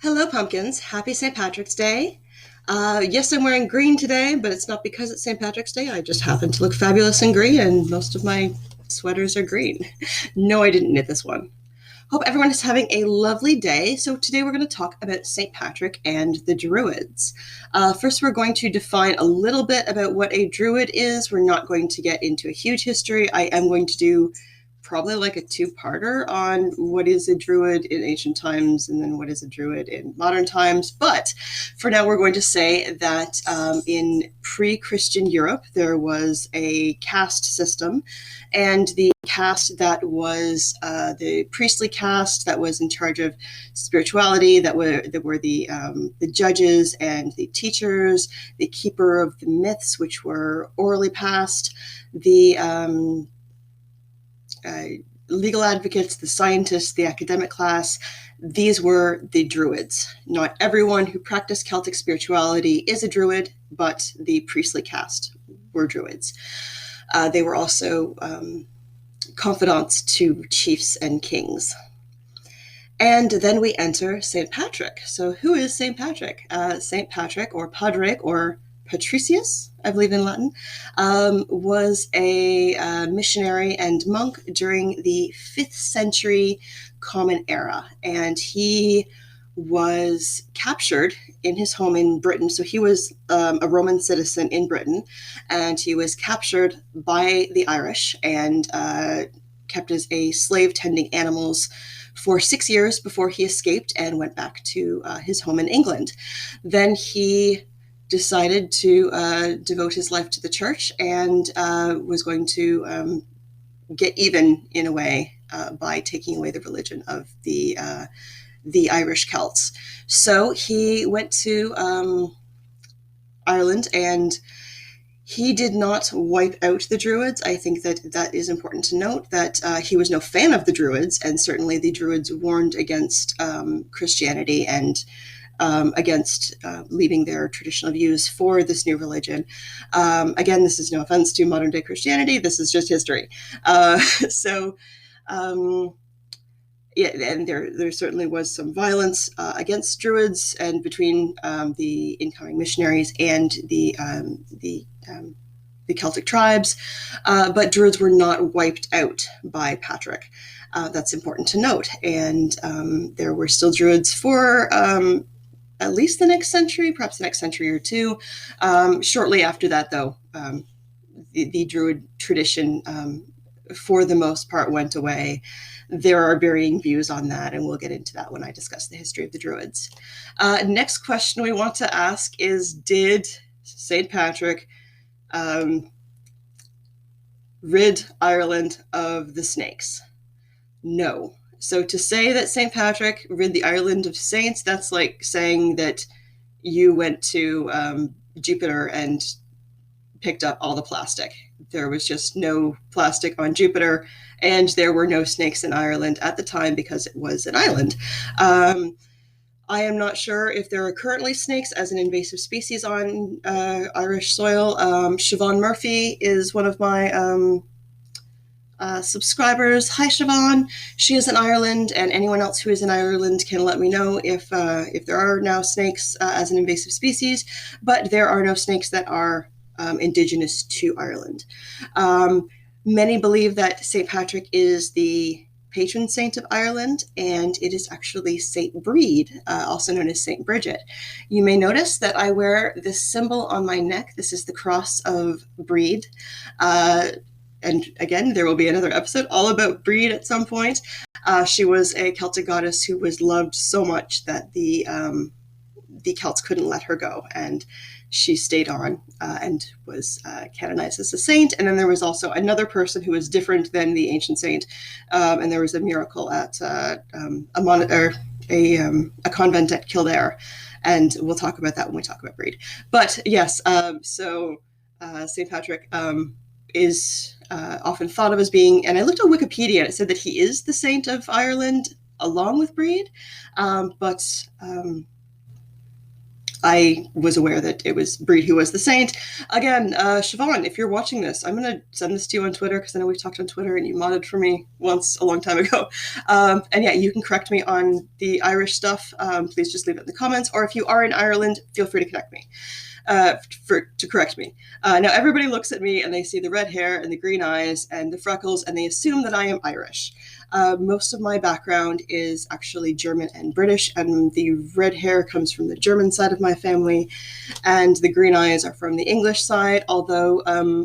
Hello, pumpkins. Happy St. Patrick's Day. Yes, I'm wearing green today, but it's not because it's St. Patrick's Day. I just happen to look fabulous in green, and most of my sweaters are green. No, I didn't knit this one. Hope everyone is having a lovely day. So, today we're going to talk about St. Patrick and the Druids. First, we're going to define a little bit about what a Druid is. We're not going to get into a huge history. I am going to do probably like a two-parter on what is a Druid in ancient times and then what is a Druid in modern times. But for now, we're going to say that in pre-Christian Europe, there was a caste system, and the caste that was the priestly caste that was in charge of spirituality, that were the judges and the teachers, the keeper of the myths, which were orally passed, the legal advocates, the scientists, the academic class. These were the Druids. Not everyone who practiced Celtic spirituality is a Druid, but the priestly caste were Druids. They were also confidants to chiefs and kings. And then we enter St. Patrick. So who is St. Patrick? St. Patrick, or Padraic, or Patricius, I believe in Latin, was a missionary and monk during the 5th century Common Era. And he was captured in his home in Britain. So he was a Roman citizen in Britain, and he was captured by the Irish and kept as a slave tending animals for 6 years before he escaped and went back to his home in England. Then he decided to devote his life to the church and was going to get even, in a way, by taking away the religion of the Irish Celts. So he went to Ireland, and he did not wipe out the Druids. I think that is important to note, that he was no fan of the Druids, and certainly the Druids warned against Christianity and against leaving their traditional views for this new religion. Again, this is no offense to modern day Christianity. This is just history. Yeah, and there certainly was some violence against Druids and between the incoming missionaries and the Celtic tribes, but Druids were not wiped out by Patrick. That's important to note. And there were still Druids for at least the next century, perhaps the next century or two. Shortly after that, though, the Druid tradition, for the most part, went away. There are varying views on that, and we'll get into that when I discuss the history of the Druids. Next question we want to ask is, did St. Patrick rid Ireland of the snakes? No. So to say that St. Patrick rid the Ireland of saints, that's like saying that you went to Jupiter and picked up all the plastic. There was just no plastic on Jupiter, and there were no snakes in Ireland at the time because it was an island. I am not sure if there are currently snakes as an invasive species on Irish soil. Siobhan Murphy is one of my subscribers. Hi, Siobhan. She is in Ireland, and anyone else who is in Ireland can let me know if there are now snakes as an invasive species, but there are no snakes that are indigenous to Ireland. Many believe that St. Patrick is the patron saint of Ireland, and it is actually St. Brede, also known as St. Bridget. You may notice that I wear this symbol on my neck. This is the cross of Brede. And again, there will be another episode all about Brede at some point. She was a Celtic goddess who was loved so much that the Celts couldn't let her go, and she stayed on and was canonized as a saint. And then there was also another person who was different than the ancient saint, and there was a miracle at a convent at Kildare, and we'll talk about that when we talk about Brede. But yes, so St. Patrick is often thought of as being, and I looked on Wikipedia and it said that he is the saint of Ireland along with Brede, but I was aware that it was Breed who was the saint. Again, Siobhan, if you're watching this, I'm going to send this to you on Twitter, because I know we've talked on Twitter and you modded for me once a long time ago. And yeah, you can correct me on the Irish stuff. Please just leave it in the comments. Or if you are in Ireland, feel free to connect me. To correct me. Now everybody looks at me and they see the red hair and the green eyes and the freckles, and they assume that I am Irish. Most of my background is actually German and British, and the red hair comes from the German side of my family, and the green eyes are from the English side, although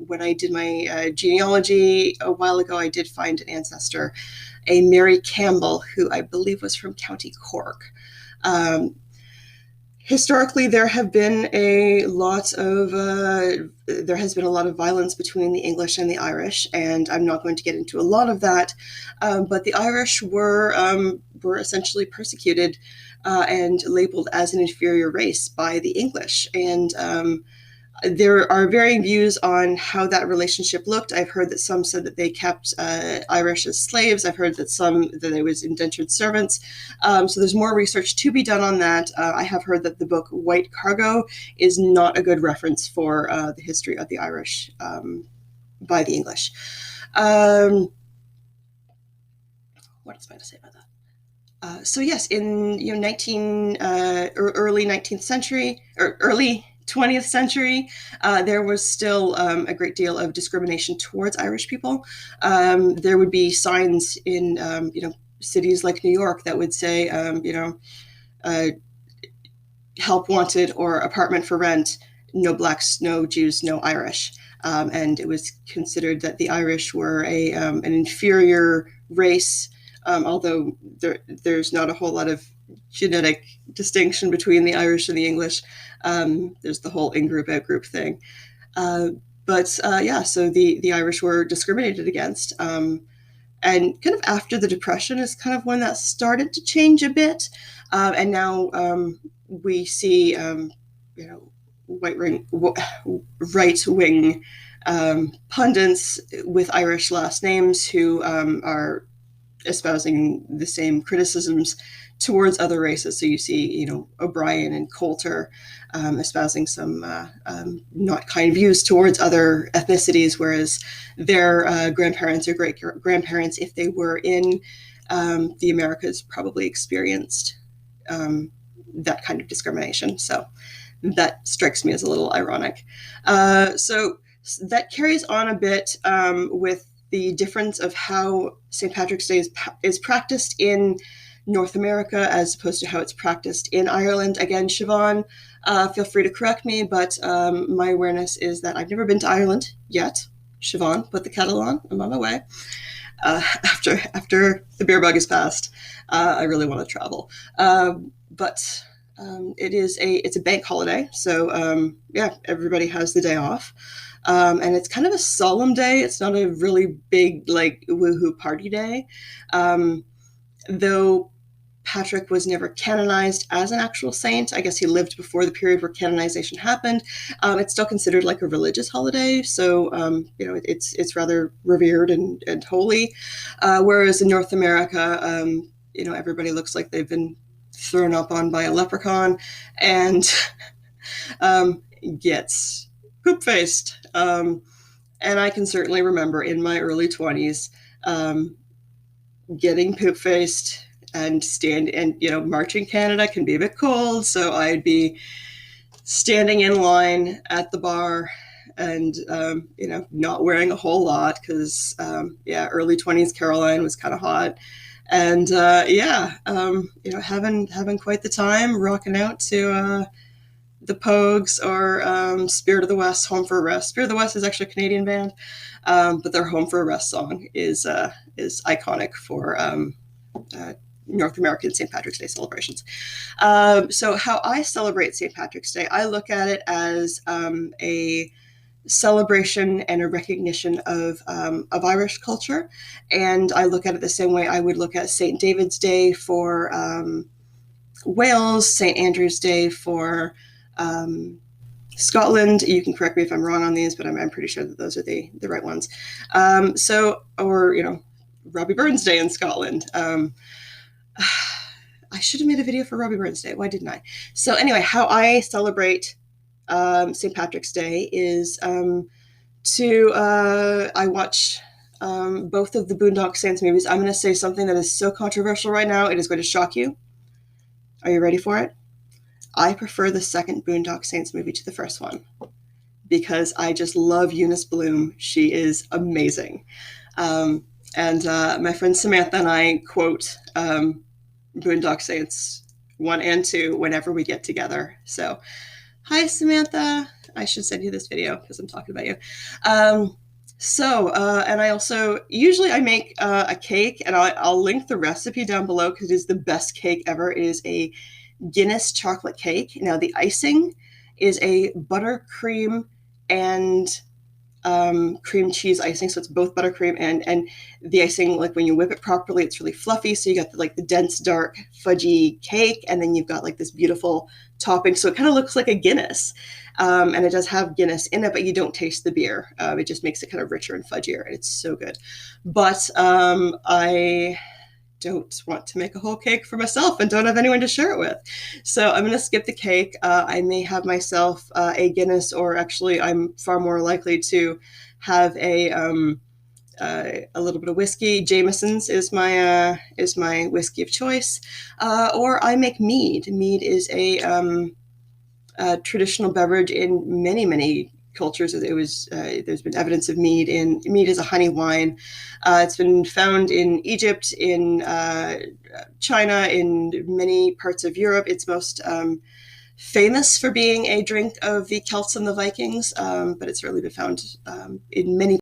when I did my genealogy a while ago, I did find an ancestor, a Mary Campbell, who I believe was from County Cork. Historically, there has been a lot of violence between the English and the Irish, and I'm not going to get into a lot of that. But the Irish were essentially persecuted and labeled as an inferior race by the English, and there are varying views on how that relationship looked. I've heard that some said that they kept Irish as slaves. I've heard that it was indentured servants. So there's more research to be done on that. I have heard that the book White Cargo is not a good reference for the history of the Irish by the English. What else am I to say about that? So yes, in early 19th century, or early 20th century, there was still a great deal of discrimination towards Irish people. There would be signs in cities like New York that would say help wanted or apartment for rent, no blacks, no Jews, no Irish. And it was considered that the Irish were an inferior race, although there's not a whole lot of genetic distinction between the Irish and the English. There's the whole in-group, out-group thing. So the Irish were discriminated against. And kind of after the Depression is kind of when that started to change a bit. And now we see, right-wing pundits with Irish last names who are espousing the same criticisms towards other races. So you see, O'Brien and Coulter espousing some not kind views towards other ethnicities, whereas their grandparents or great-grandparents, if they were in the Americas, probably experienced that kind of discrimination. So that strikes me as a little ironic. So that carries on a bit with the difference of how St. Patrick's Day is practiced in North America as opposed to how it's practiced in Ireland. Again, Siobhan, feel free to correct me, but my awareness is that I've never been to Ireland yet. Siobhan, put the kettle on. I'm on my way. After the beer bug is passed, I really want to travel. But it's a bank holiday, so everybody has the day off. And it's kind of a solemn day. It's not a really big, woohoo party day. Though Patrick was never canonized as an actual saint. I guess he lived before the period where canonization happened. It's still considered like a religious holiday. So, it's rather revered and holy. Whereas in North America, everybody looks like they've been thrown up on by a leprechaun and gets poop-faced. And I can certainly remember in my early 20s getting poop-faced and marching Canada can be a bit cold, so I'd be standing in line at the bar and, not wearing a whole lot because, early 20s Caroline was kind of hot. And, having quite the time rocking out to the Pogues or Spirit of the West, Home for a Rest. Spirit of the West is actually a Canadian band, but their Home for a Rest song is iconic for North American St. Patrick's Day celebrations. So how I celebrate St. Patrick's Day, I look at it as a celebration and a recognition of Irish culture, and I look at it the same way I would look at St. David's Day for Wales, St. Andrew's Day for Scotland. You can correct me if I'm wrong on these, but I'm pretty sure that those are the right ones. Robbie Burns Day in Scotland. I should have made a video for Robbie Burns Day. Why didn't I? So anyway, how I celebrate St. Patrick's Day is I watch both of the Boondock Saints movies. I'm going to say something that is so controversial right now, it is going to shock you. Are you ready for it? I prefer the second Boondock Saints movie to the first one because I just love Eunice Bloom. She is amazing. And my friend Samantha and I quote Boondock Saints 1 and 2 whenever we get together. So, hi, Samantha. I should send you this video because I'm talking about you. And I also, usually I make a cake, and I'll link the recipe down below because it is the best cake ever. It is a Guinness chocolate cake. Now, the icing is a buttercream and cream cheese icing, so it's both buttercream and the icing, like when you whip it properly, it's really fluffy, so you got the dense, dark, fudgy cake, and then you've got like this beautiful topping, so it kind of looks like a Guinness, and it does have Guinness in it, but you don't taste the beer. It just makes it kind of richer and fudgier, and it's so good. But I don't want to make a whole cake for myself and don't have anyone to share it with. So I'm going to skip the cake. I may have myself a Guinness, or actually I'm far more likely to have a little bit of whiskey. Jameson's is my whiskey of choice. Or I make mead. Mead is a traditional beverage in many, many cultures. There's been evidence of mead is a honey wine. It's been found in Egypt, in China, in many parts of Europe. It's most famous for being a drink of the Celts and the Vikings, but it's really been found in many